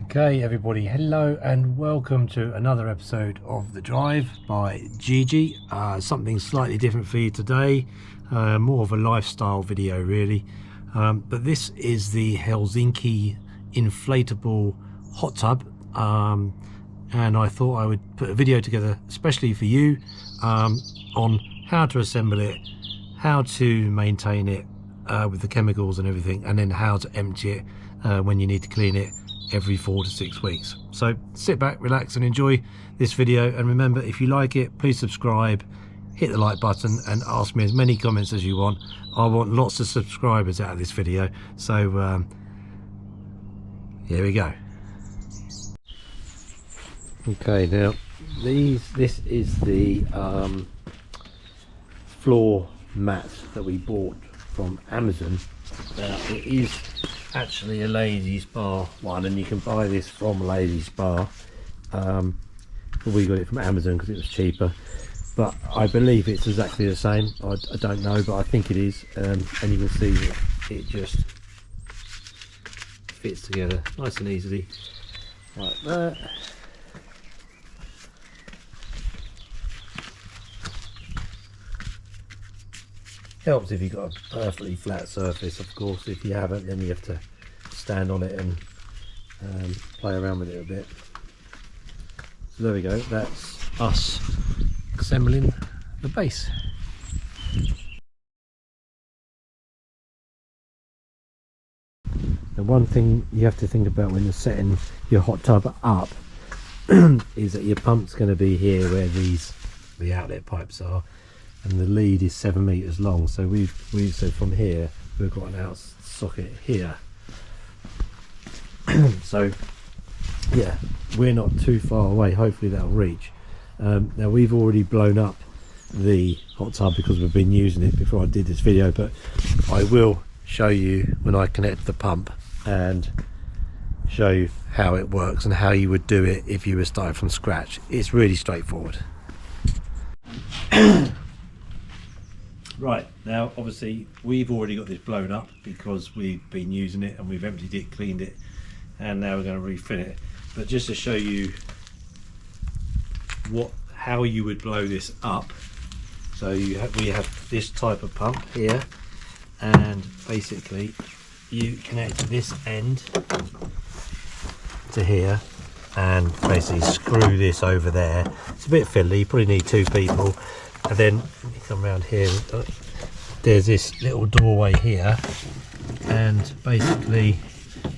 Okay everybody, hello and welcome to another episode of The Drive by Gigi. Something slightly different for you today, more of a lifestyle video really, but this is the Helsinki inflatable hot tub, and I thought I would put a video together especially for you on how to assemble it, how to maintain it with the chemicals and everything, and then how to empty it when you need to clean it every 4 to 6 weeks. So sit back, relax and enjoy this video, and remember, if you like it, please subscribe, hit the like button and ask me as many comments as you want. I want lots of subscribers out of this video, so here we go. Okay, now this is the floor mat that we bought from Amazon. Now it is actually a Lay-Z-Spa one, and you can buy this from Lay-Z-Spa, but we got it from Amazon because it was cheaper, but I believe it's exactly the same. I don't know, but I think it is, and you can see that it just fits together nice and easily like that. Helps if you've got a perfectly flat surface, of course. If you haven't, then you have to stand on it and play around with it a bit. So there we go, that's us assembling the base. The one thing you have to think about when you're setting your hot tub up is that your pump's going to be here where the outlet pipes are, and the lead is 7 meters long, so we've said from here we've got an out socket here. So yeah, we're not too far away, hopefully that'll reach. Now we've already blown up the hot tub because we've been using it before I did this video, but I will show you when I connect the pump and show you how it works and how you would do it if you were starting from scratch. It's really straightforward. Right, now obviously we've already got this blown up because we've been using it and we've emptied it, cleaned it, and now we're going to refill it. But just to show you how you would blow this up, so we have this type of pump here, and basically you connect this end to here and basically screw this over there. It's a bit fiddly, you probably need 2 people. And then you come around here, there's this little doorway here, and basically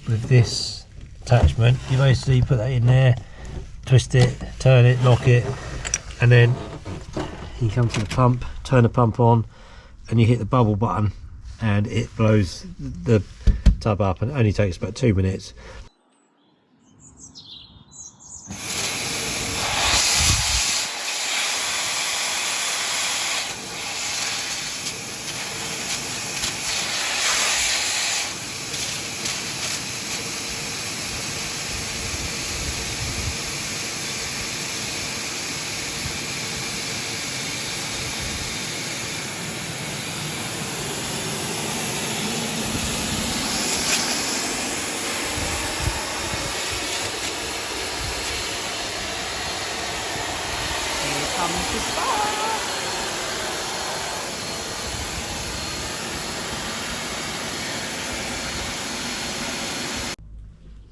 with this attachment you basically put that in there, twist it, turn it, lock it, and then you come to the pump, turn the pump on, and you hit the bubble button and it blows the tub up, and it only takes about 2 minutes.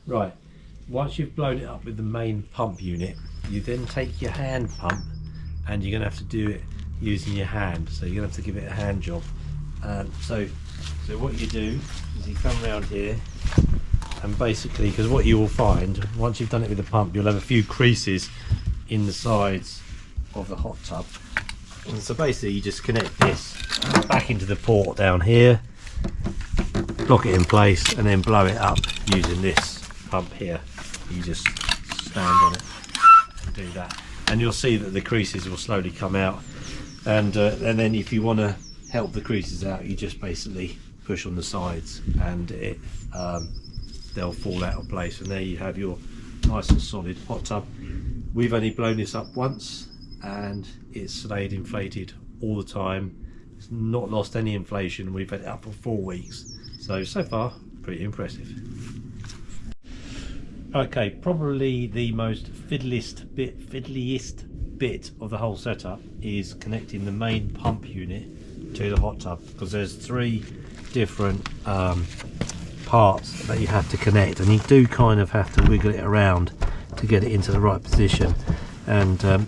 Right, once you've blown it up with the main pump unit, you then take your hand pump and you're going to have to do it using your hand, so you're going to have to give it a hand job. So what you do is you come around here, and basically, because what you will find once you've done it with the pump, you'll have a few creases in the sides of the hot tub, and so basically you just connect this back into the port down here, lock it in place, and then blow it up using this pump here. You just stand on it and do that, and you'll see that the creases will slowly come out, and then if you want to help the creases out, you just basically push on the sides and they'll fall out of place, and there you have your nice and solid hot tub. We've only blown this up once and it's stayed inflated all the time. It's not lost any inflation. We've had it up for 4 weeks, so far pretty impressive. Okay, probably the most fiddliest bit of the whole setup is connecting the main pump unit to the hot tub, because there's 3 different parts that you have to connect, and you do kind of have to wiggle it around to get it into the right position. And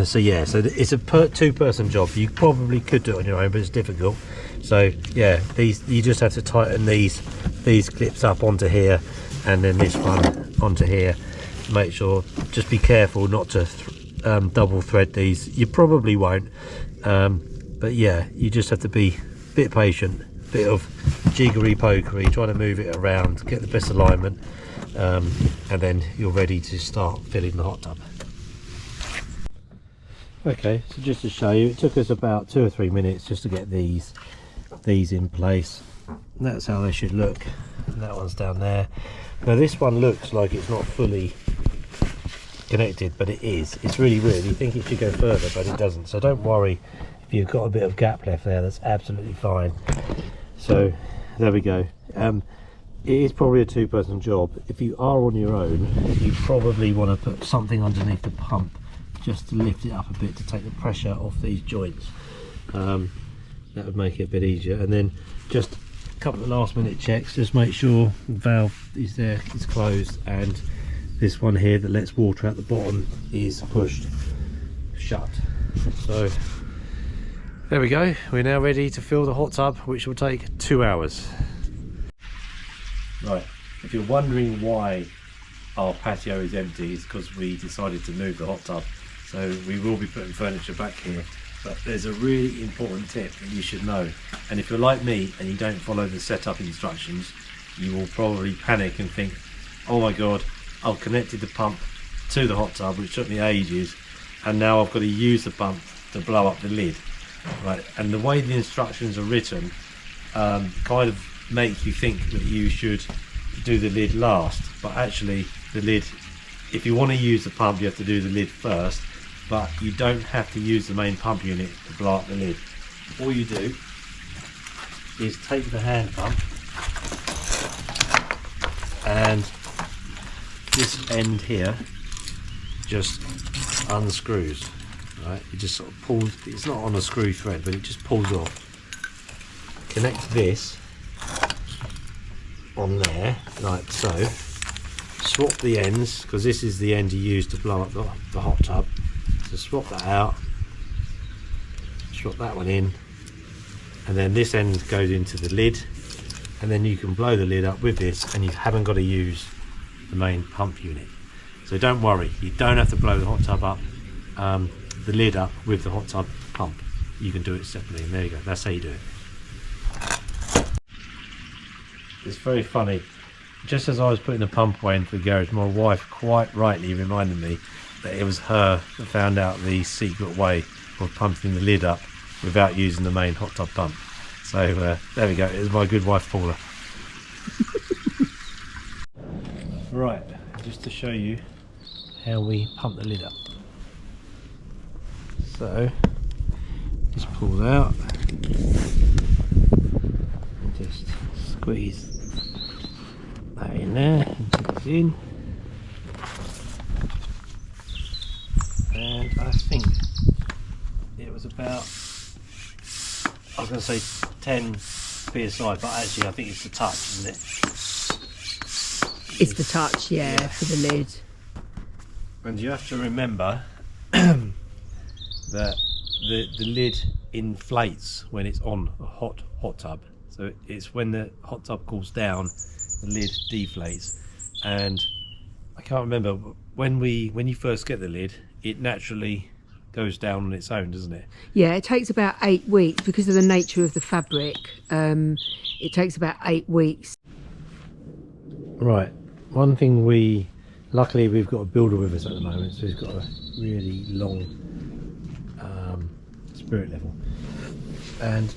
so yeah, so it's a 2-person job. You probably could do it on your own, but it's difficult. So yeah, you just have to tighten these clips up onto here, and then this one onto here. Make sure, just be careful not to double thread these. You probably won't, but yeah, you just have to be a bit patient, bit of jiggery pokery, trying to move it around, get the best alignment, and then you're ready to start filling the hot tub. Okay, so just to show you, it took us about 2 or 3 minutes just to get these in place. And that's how they should look. And that one's down there. Now this one looks like it's not fully connected, but it is. It's really weird. You think it should go further, but it doesn't. So don't worry if you've got a bit of gap left there. That's absolutely fine. So there we go. It is probably a 2-person job. If you are on your own, you probably want to put something underneath the pump just to lift it up a bit, to take the pressure off these joints. That would make it a bit easier. And then just a couple of last minute checks, just make sure the valve is there, it's closed, and this one here that lets water out the bottom is pushed shut. So there we go, we're now ready to fill the hot tub, which will take 2 hours. Right, if you're wondering why our patio is empty, it's because we decided to move the hot tub. So we will be putting furniture back here, but there's a really important tip that you should know. And if you're like me and you don't follow the setup instructions, you will probably panic and think, oh my god, I've connected the pump to the hot tub, which took me ages, and now I've got to use the pump to blow up the lid. Right, and the way the instructions are written kind of make you think that you should do the lid last, but actually the lid, if you want to use the pump, you have to do the lid first, but you don't have to use the main pump unit to blow up the lid. All you do is take the hand pump, and this end here just unscrews. Right, it just sort of pulls, it's not on a screw thread, but it just pulls off. Connect this on there, like so. Swap the ends, because this is the end you use to blow up the hot tub. So swap that out, swap that one in, and then this end goes into the lid, and then you can blow the lid up with this, and you haven't got to use the main pump unit. So don't worry, you don't have to blow the hot tub up, the lid up with the hot tub pump. You can do it separately, and there you go, that's how you do it. It's very funny, just as I was putting the pump away into the garage, my wife quite rightly reminded me that it was her that found out the secret way of pumping the lid up without using the main hot tub pump. So there we go, it was my good wife Paula. Right, just to show you how we pump the lid up. So just pull out and just squeeze that in there and put it in, and I think it was about, I was going to say 10 psi, but actually I think it's the touch, isn't it? It's the touch, yeah, for the lid. And you have to remember that the lid inflates when it's on a hot tub. So it's when the hot tub cools down, the lid deflates. And I can't remember, when you first get the lid, it naturally goes down on its own, doesn't it? Yeah, it takes about 8 weeks because of the nature of the fabric. It takes about 8 weeks. Right, one thing luckily we've got a builder with us at the moment, so he's got a really long spirit level. And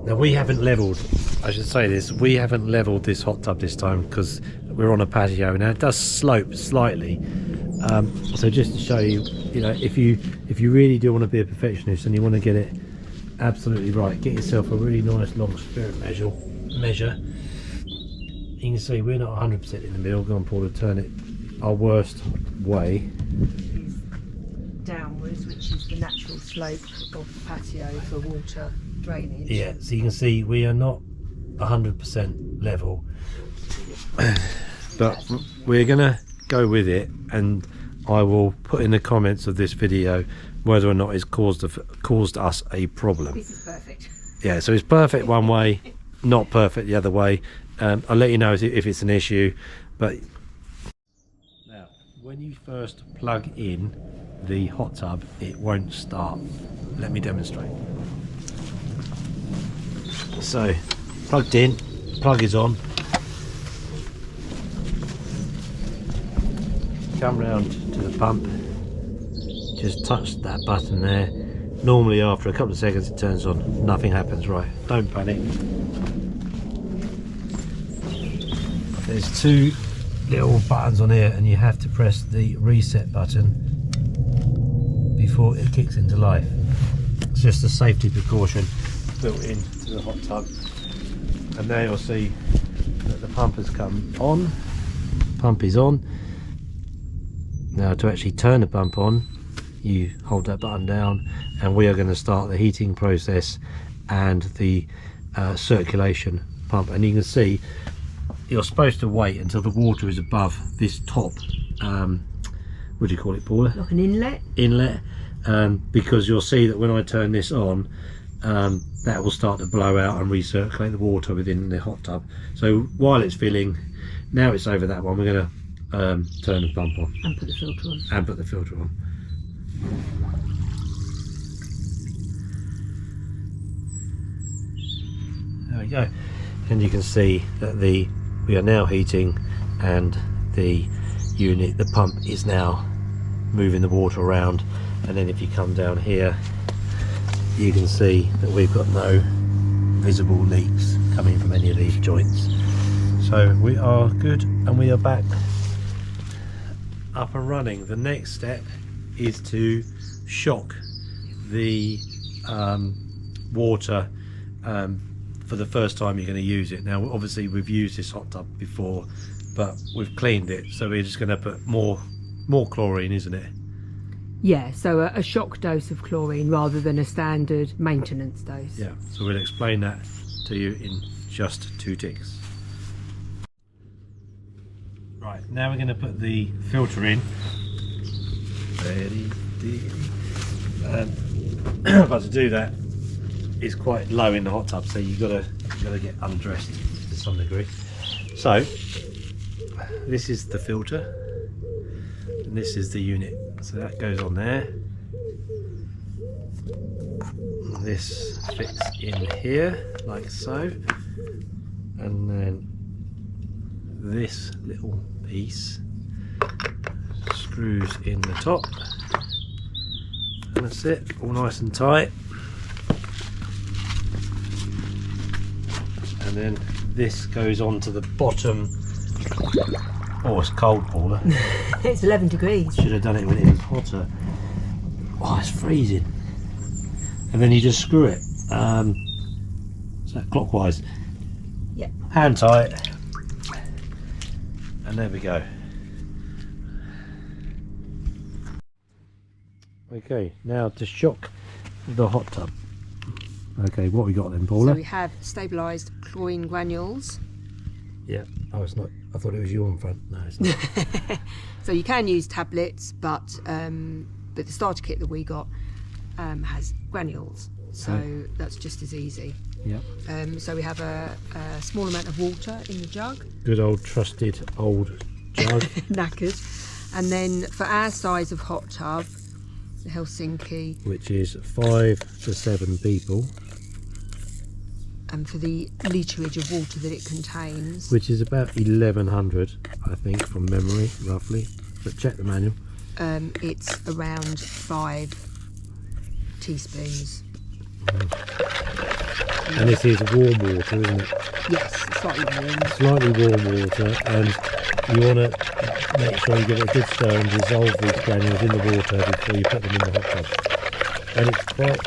now we haven't leveled, I should say this, we haven't leveled this hot tub this time because we're on a patio. Now it does slope slightly, so just to show you, if you really do want to be a perfectionist and you want to get it absolutely right, get yourself a really nice long spirit measure. you can see we're not 100% in the middle. Go on, Paula, turn it our worst way. Is downwards, which is the natural slope of the patio for water drainage. Yeah, so you can see we are not 100% level, but we're gonna go with it, and I will put in the comments of this video whether or not it's caused us a problem. This is perfect. Yeah, so it's perfect one way, not perfect the other way. I'll let you know if it's an issue. But now, when you first plug in the hot tub, it won't start. Let me demonstrate. So, plugged in, plug is on. Come round to the pump, just touch that button there. Normally after a couple of seconds it turns on, nothing happens. Right, don't panic. There's two little buttons on here, and you have to press the reset button before it kicks into life. It's just a safety precaution built into the hot tub. And now you'll see that the pump has come on. Pump is on. Now to actually turn the pump on, you hold that button down, and we are going to start the heating process and the circulation pump. And you can see you're supposed to wait until the water is above this top, what do you call it, Paula? Like an inlet? Inlet, because you'll see that when I turn this on, that will start to blow out and recirculate the water within the hot tub. So while it's filling, now it's over that one, we're going to turn the pump on. And put the filter on. And put the filter on. There we go. And you can see that we are now heating, and the unit, the pump, is now moving the water around. And then if you come down here, you can see that we've got no visible leaks coming from any of these joints. So we are good, and we are back up and running. The next step is to shock the water for the first time you're going to use it. Now obviously we've used this hot tub before, but we've cleaned it, so we're just going to put more chlorine, isn't it? Yeah, so a shock dose of chlorine rather than a standard maintenance dose. Yeah, so we'll explain that to you in just 2 ticks. Right, now we're going to put the filter in. But to do that, it's quite low in the hot tub, so you've got to get undressed to some degree. So this is the filter, and this is the unit. So that goes on there. This fits in here like so, and then this little piece screws in the top, and that's it, all nice and tight. And then this goes on to the bottom. Oh, it's cold, Paula. It's 11 degrees. Should have done it when it was hotter. Oh, it's freezing. And then you just screw it. So clockwise. Yeah. Hand tight. And there we go. Okay, now to shock the hot tub. Okay, what we got then, Paula? So we have stabilised chlorine granules. Yeah. Oh, it's not. I thought it was you on front. No, it's not. So you can use tablets, but the starter kit that we got has granules, so that's just as easy. Yeah. So we have a small amount of water in the jug. Good old trusted old jug. Knackered. And then for our size of hot tub, the Helsinki, which is 5 to 7 people. And for the literage of water that it contains, which is about 1100, I think, from memory, roughly. But check the manual. it's around 5 teaspoons. And this is warm water, isn't it? Yes, slightly warm. Slightly warm water, and you want to make sure you give it a good stir and dissolve these granules in the water before you put them in the hot tub. And it's quite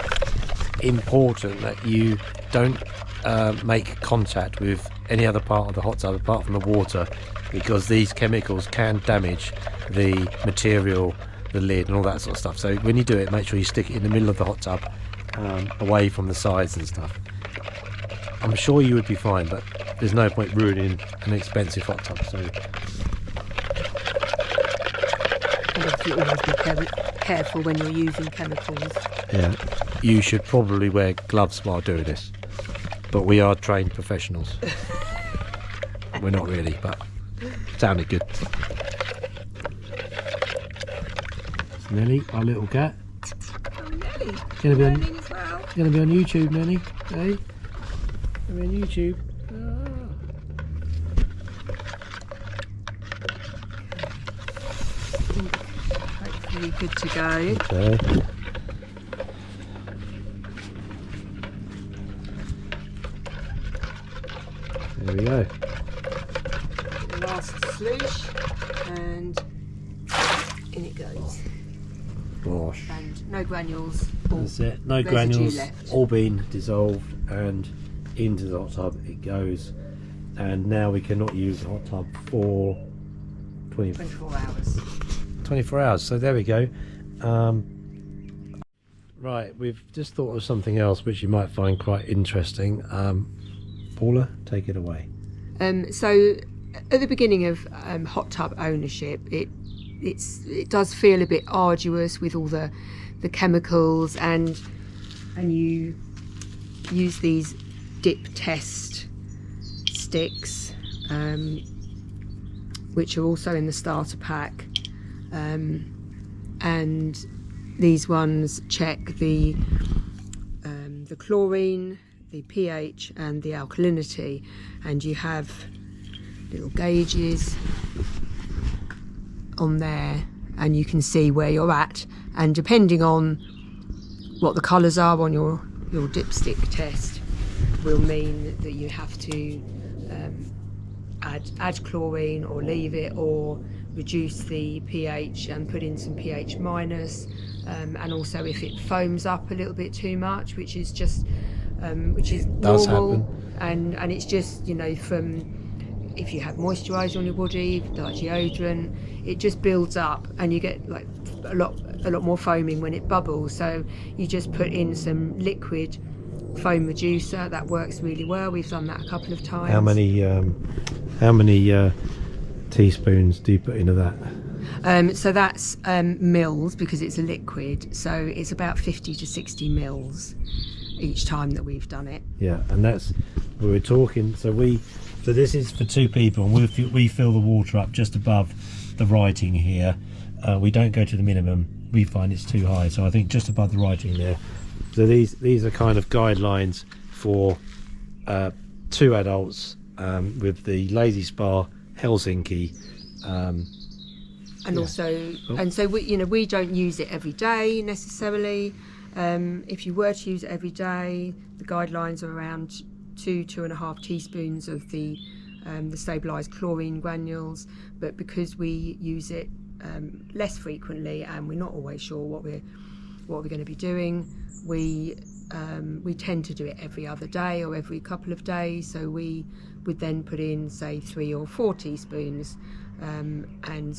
important that you don't make contact with any other part of the hot tub apart from the water, because these chemicals can damage the material, the lid and all that sort of stuff. So when you do it, make sure you stick it in the middle of the hot tub, away from the sides and stuff. I'm sure you would be fine, but there's no point ruining an expensive hot tub. So obviously always be careful when you're using chemicals. yeah, you should probably wear gloves while doing this, but we are trained professionals. We're not really, but it sounded good. It's Nelly, our little cat. Oh, Nelly. Gonna be on, Learning as well. gonna be on YouTube, Nelly. Hey, gonna be on YouTube. Hopefully good to go. Okay. There we go. Last sloosh, and in it goes. Gosh. And no granules. That's it. No residue granules. left. All been dissolved and into the hot tub it goes. And now we cannot use the hot tub for 24 hours. 24 hours. So there we go. Right, we've just thought of something else which you might find quite interesting. Paula, take it away. So at the beginning of hot tub ownership, it does feel a bit arduous with all the chemicals, and you use these dip test sticks, which are also in the starter pack, and these ones check the chlorine, the pH and the alkalinity, and you have little gauges on there and you can see where you're at, and depending on what the colours are on your dipstick test will mean that you have to add chlorine or leave it, or reduce the pH and put in some pH minus, and also if it foams up a little bit too much, which is just which is does normal, happen. and it's just, you know, from if you have moisturiser on your body like deodorant, it just builds up and you get like a lot more foaming when it bubbles. So you just put in some liquid foam reducer. That works really well. We've done that a couple of times. How many teaspoons do you put into that? So that's mils, because it's a liquid, so it's about 50 to 60 mils each time that we've done it. Yeah, and that's we were talking. So this is for 2 people, and we fill the water up just above the writing here. We don't go to the minimum. We find it's too high, so I think just above the writing there. So these are kind of guidelines for 2 adults with the Lay-Z-Spa Helsinki. And also, and so we don't use it every day necessarily. If you were to use it every day, the guidelines are around 2.5 teaspoons of the stabilised chlorine granules. But because we use it less frequently and we're not always sure what we're going to be doing, we tend to do it every other day or every couple of days. So we would then put in, say, 3 or 4 teaspoons. And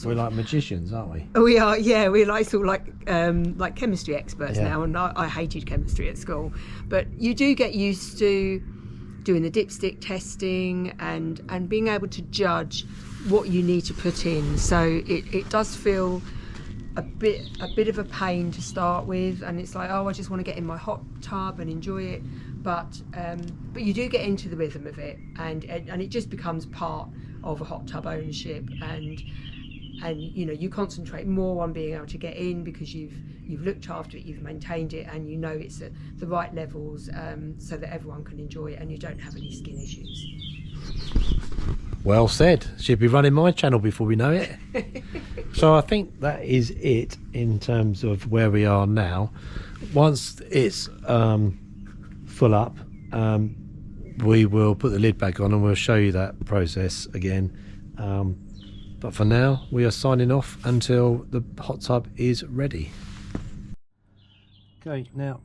we're like magicians, aren't we? We are, yeah. We're like sort of like chemistry experts now, and I hated chemistry at school. But you do get used to doing the dipstick testing and being able to judge what you need to put in. So it does feel a bit of a pain to start with, and it's like, oh, I just want to get in my hot tub and enjoy it. But you do get into the rhythm of it, and it just becomes part of a hot tub ownership, and you concentrate more on being able to get in because you've looked after it, you've maintained it, and you know it's at the right levels, so that everyone can enjoy it and you don't have any skin issues. Well said. She'll be running my channel before we know it. So I think that is it in terms of where we are now. Once it's full up, we will put the lid back on and we'll show you that process again. But for now, we are signing off until the hot tub is ready. Okay, now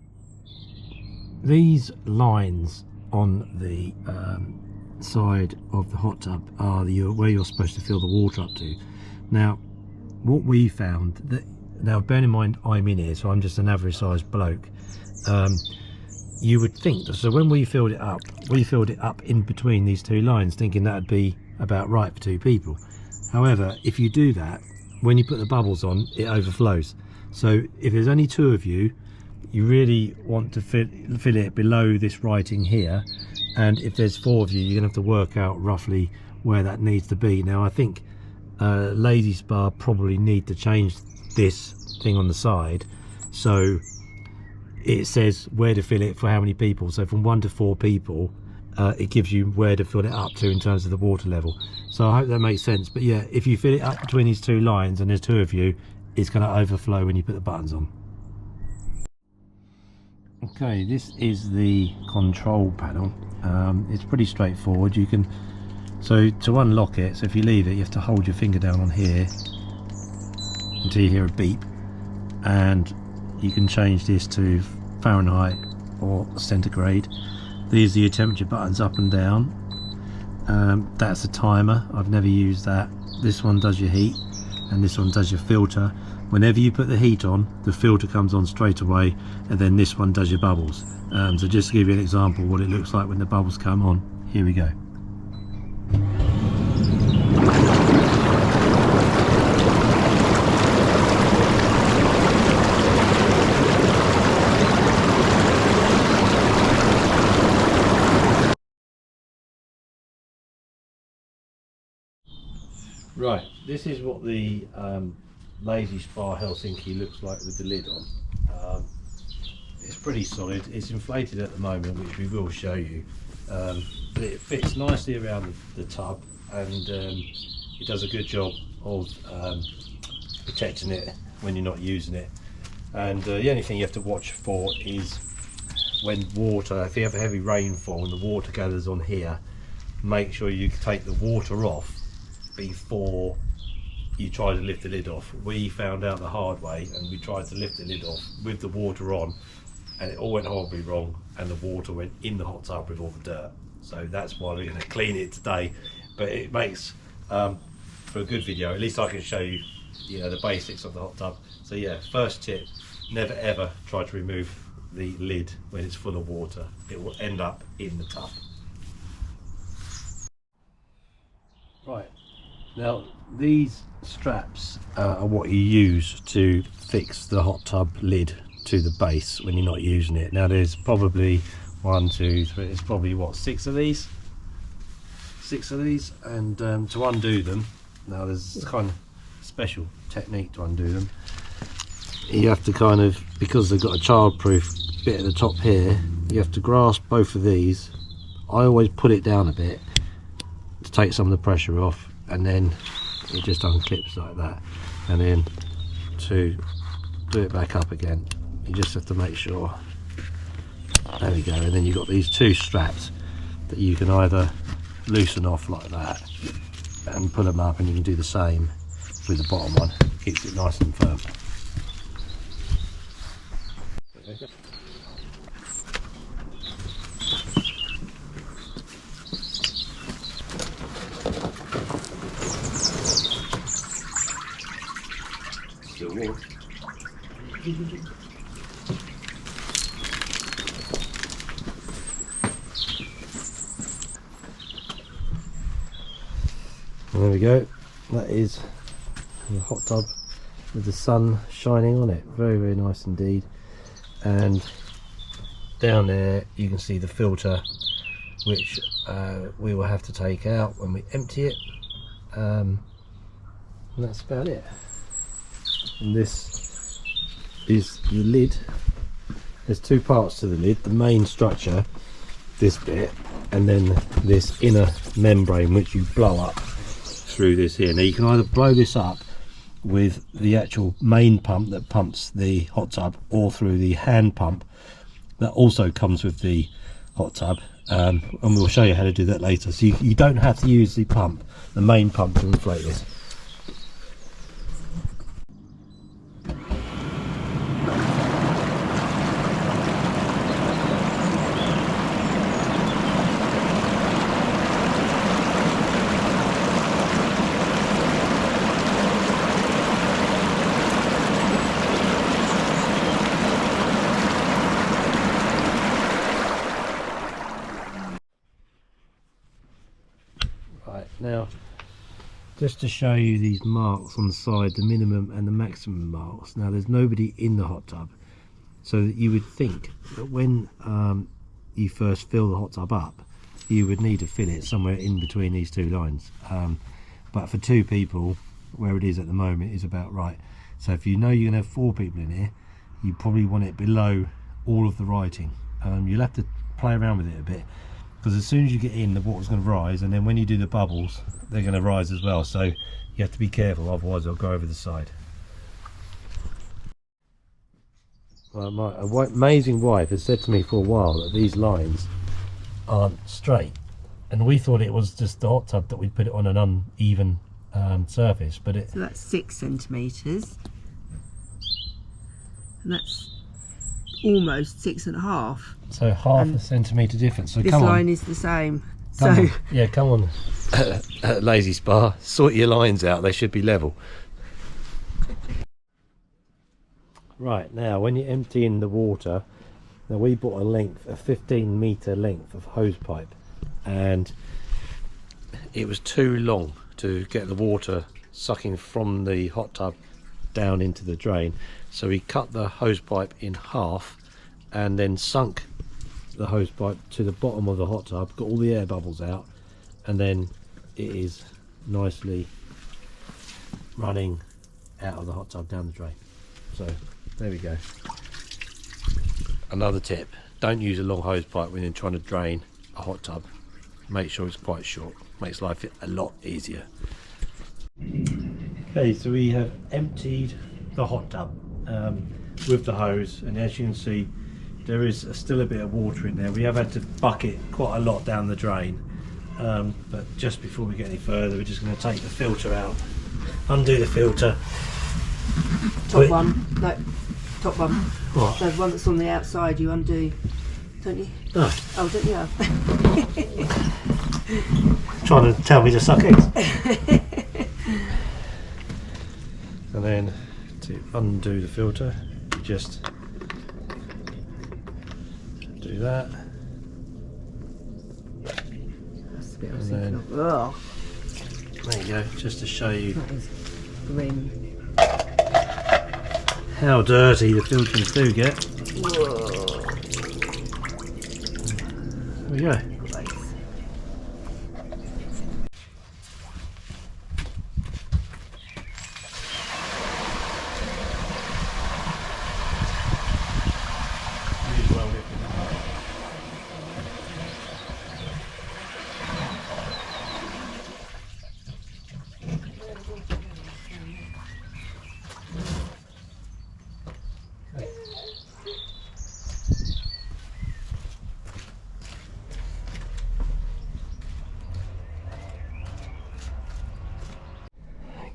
these lines on the side of the hot tub are where you're supposed to fill the water up to. Now what we found, that now bearing in mind I'm in here, so I'm just an average sized bloke, you would think that, so when we filled it up in between these two lines, thinking that'd be about right for two people. However, if you do that, when you put the bubbles on, it overflows. So if there's only two of you, you really want to fill it below this writing here, and if there's four of you, you're gonna have to work out roughly where that needs to be. Now I think Lay-Z-Spa probably need to change this thing on the side so it says where to fill it for how many people. So from 1 to 4 people, it gives you where to fill it up to in terms of the water level. So I hope that makes sense. But yeah, if you fill it up between these two lines and there's two of you, it's going to overflow when you put the buttons on. Okay, this is the control panel. It's pretty straightforward. You can, so to unlock it, so if you leave it, you have to hold your finger down on here until you hear a beep, and you can change this to Fahrenheit or centigrade. These are your temperature buttons up and down. That's a timer. I've never used that. This one does your heat, and this one does your filter. Whenever you put the heat on, the filter comes on straight away, and then this one does your bubbles. So just to give you an example what it looks like when the bubbles come on, here we go. Right, this is what the Lay-Z-Spa Helsinki looks like with the lid on. It's pretty solid. It's inflated at the moment, which we will show you, but it fits nicely around the tub, and it does a good job of protecting it when you're not using it. And the only thing you have to watch for is when water, if you have a heavy rainfall and the water gathers on here, make sure you take the water off before you try to lift the lid off. We found out the hard way, and we tried to lift the lid off with the water on, and it all went horribly wrong, and the water went in the hot tub with all the dirt. So that's why we're going to clean it today. But it makes for a good video. At least I can show you, the basics of the hot tub. So yeah, first tip: never ever try to remove the lid when it's full of water. It will end up in the tub. Right. Now these straps are what you use to fix the hot tub lid to the base when you're not using it. Now there's probably 1, 2, 3, it's probably what, 6 of these, and to undo them, now there's kind of special technique to undo them. You have to kind of, because they've got a childproof bit at the top here, you have to grasp both of these. I always put it down a bit to take some of the pressure off, and then it just unclips like that, and then to do it back up again, you just have to make sure. There we go. And then you've got these two straps that you can either loosen off like that and pull them up, and you can do the same with the bottom one. Keeps it nice and firm. Still warm. There we go. That is the hot tub with the sun shining on it. Very, very nice indeed. And down there you can see the filter, which we will have to take out when we empty it. And that's about it. And this is the lid. There's two parts to the lid: the main structure, this bit, and then this inner membrane which you blow up through this here. Now you can either blow this up with the actual main pump that pumps the hot tub, or through the hand pump that also comes with the hot tub, and we'll show you how to do that later. So you don't have to use the pump, the main pump, to inflate this. Right, now just to show you these marks on the side, the minimum and the maximum marks. Now there's nobody in the hot tub, so that you would think that when you first fill the hot tub up, you would need to fill it somewhere in between these two lines, but for 2 people, where it is at the moment, is about right. So if you know you're going to have 4 people in here, you probably want it below all of the writing. You'll have to play around with it a bit, because as soon as you get in, the water's going to rise, and then when you do the bubbles, they're going to rise as well, so you have to be careful, otherwise they'll go over the side. Well, my amazing wife has said to me for a while that these lines aren't straight, and we thought it was just the hot tub that we put it on an uneven surface, but so that's 6 centimetres, and that's almost 6.5. So half a centimetre difference. So this come line on. is the same. Come So on. Yeah, come on. At Lay-Z-Spa, sort your lines out. They should be level. Right, now when you empty in the water, now we bought a 15 metre length of hose pipe, and it was too long to get the water sucking from the hot tub down into the drain, so we cut the hose pipe in half and then sunk the hose pipe to the bottom of the hot tub, got all the air bubbles out, and then it is nicely running out of the hot tub down the drain. So there we go. Another tip, don't use a long hose pipe when you're trying to drain a hot tub. Make sure it's quite short, makes life a lot easier. Okay, so we have emptied the hot tub with the hose, and as you can see, there is still a bit of water in there. We have had to bucket quite a lot down the drain, but just before we get any further, we're just going to take the filter out, undo the filter. Top one. What? The one that's on the outside you undo, don't you? No. Oh, don't you? Trying to tell me to suck eggs. And then to undo the filter, you just do that. That's a bit And then, ugh, there you go, just to show you that is grim. how dirty the filters do get. Whoa. There we go.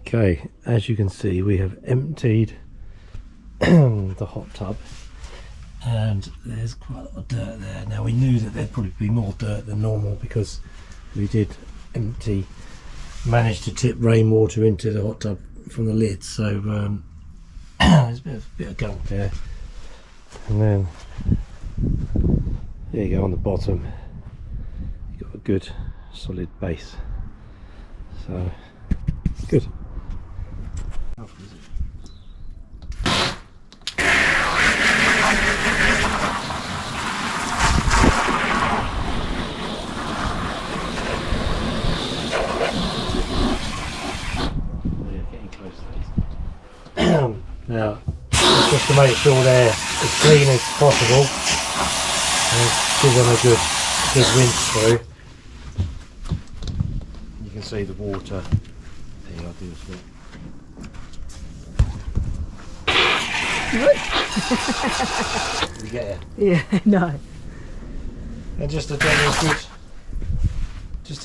Okay, as you can see, we have emptied the hot tub, and there's quite a lot of dirt there. Now we knew that there'd probably be more dirt than normal because we did manage to tip rainwater into the hot tub from the lid, so there's a bit of gunk there. And then there you go, on the bottom you've got a good solid base, so good. Now, just to make sure they're as clean as possible, and give them a good rinse through. You can see the water. There you are, do this bit. You get it? Yeah, no. And just a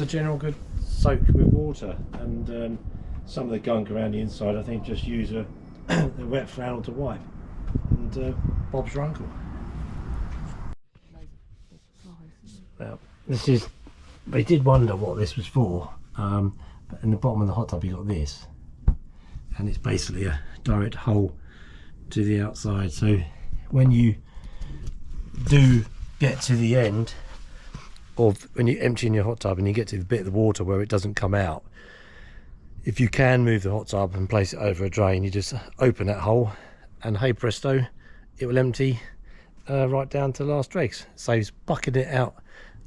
general good soak with water, and some of the gunk around the inside, I think just use a wet flannel to wipe, and Bob's your uncle. Now, they did wonder what this was for, but in the bottom of the hot tub you got this, and it's basically a direct hole to the outside, so when you do get to the end, or when you empty in your hot tub and you get to the bit of the water where it doesn't come out, if you can move the hot tub and place it over a drain, you just open that hole and hey presto, it will empty right down to the last dregs. Saves bucketing it out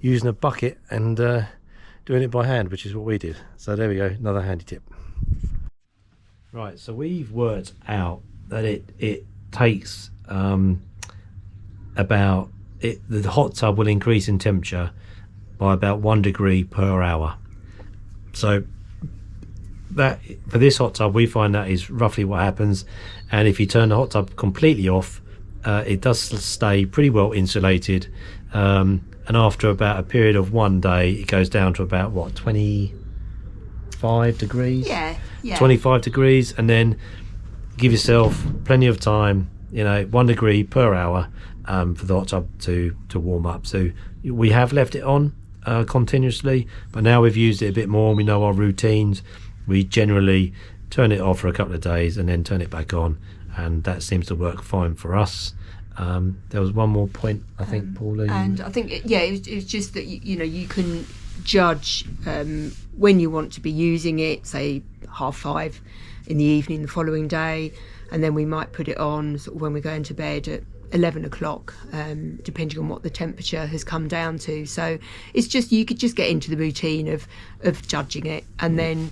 using a bucket and doing it by hand, which is what we did. So there we go, another handy tip. Right, so we've worked out that it takes the hot tub will increase in temperature by about 1 degree per hour. So that for this hot tub, we find that is roughly what happens. And if you turn the hot tub completely off, it does stay pretty well insulated, and after about a period of 1 day, it goes down to about what, 25 degrees? Yeah. 25 degrees, and then give yourself plenty of time, 1 degree per hour for the hot tub to warm up. So we have left it on continuously, but now we've used it a bit more, we know our routines. We generally turn it off for a couple of days and then turn it back on, and that seems to work fine for us. There was one more point, I think, Pauline. And I think, it was just that you can judge when you want to be using it, say 5:30 in the evening the following day, and then we might put it on sort of when we're going to bed at 11 o'clock, depending on what the temperature has come down to. So it's just, you could just get into the routine of judging it, and then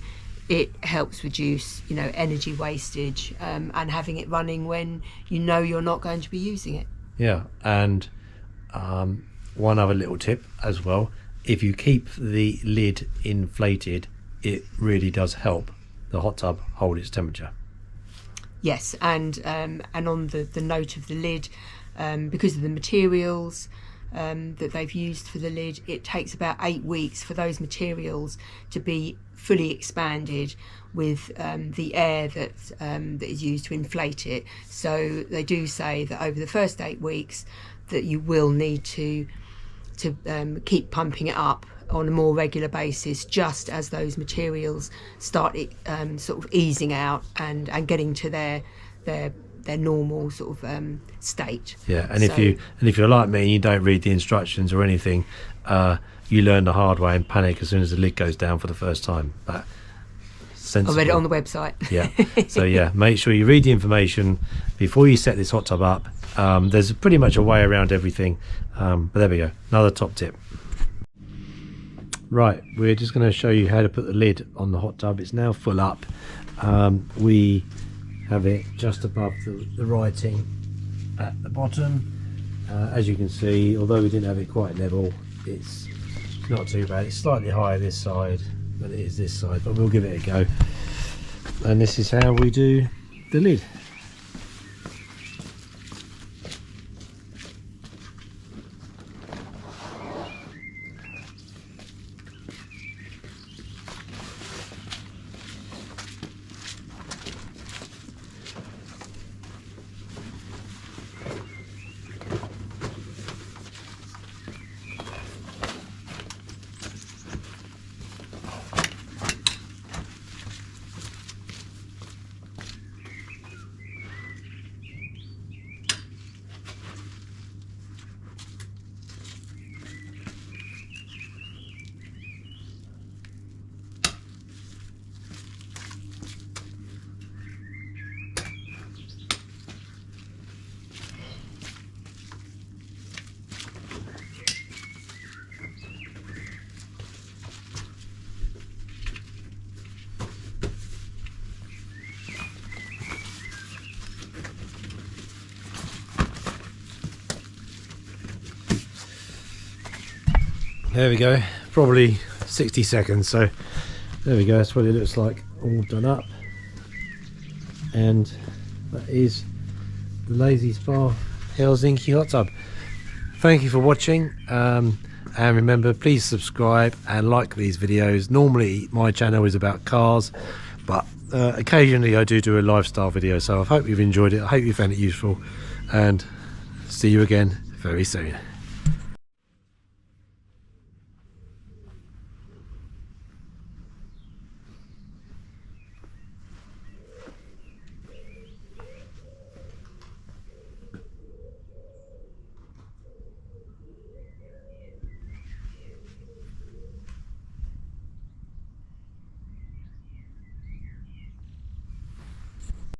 it helps reduce energy wastage, and having it running when you're not going to be using it. Yeah, and one other little tip as well, if you keep the lid inflated, it really does help the hot tub hold its temperature. Yes, and on the note of the lid, because of the materials that they've used for the lid, it takes about 8 weeks for those materials to be fully expanded with the air that is used to inflate it. So they do say that over the first 8 weeks that you will need to keep pumping it up on a more regular basis, just as those materials start sort of easing out and getting to their normal sort of state. Yeah, and if you're like me and you don't read the instructions or anything, you learn the hard way and panic as soon as the lid goes down for the first time. But sensible. I read it on the website. Yeah, so yeah, make sure you read the information before you set this hot tub up. There's pretty much a way around everything, but there we go, another top tip. Right, we're just going to show you how to put the lid on the hot tub. It's now full up. We have it just above the writing at the bottom. As you can see, although we didn't have it quite level, it's not too bad. It's slightly higher this side than it is this side, but we'll give it a go. And this is how we do the lid. There we go, probably 60 seconds. So there we go, that's what it looks like, all done up. And that is the Lay-Z-Spa Helsinki hot tub. Thank you for watching, and remember, please subscribe and like these videos. Normally my channel is about cars, but occasionally I do a lifestyle video, so I hope you've enjoyed it. I hope you found it useful, and see you again very soon.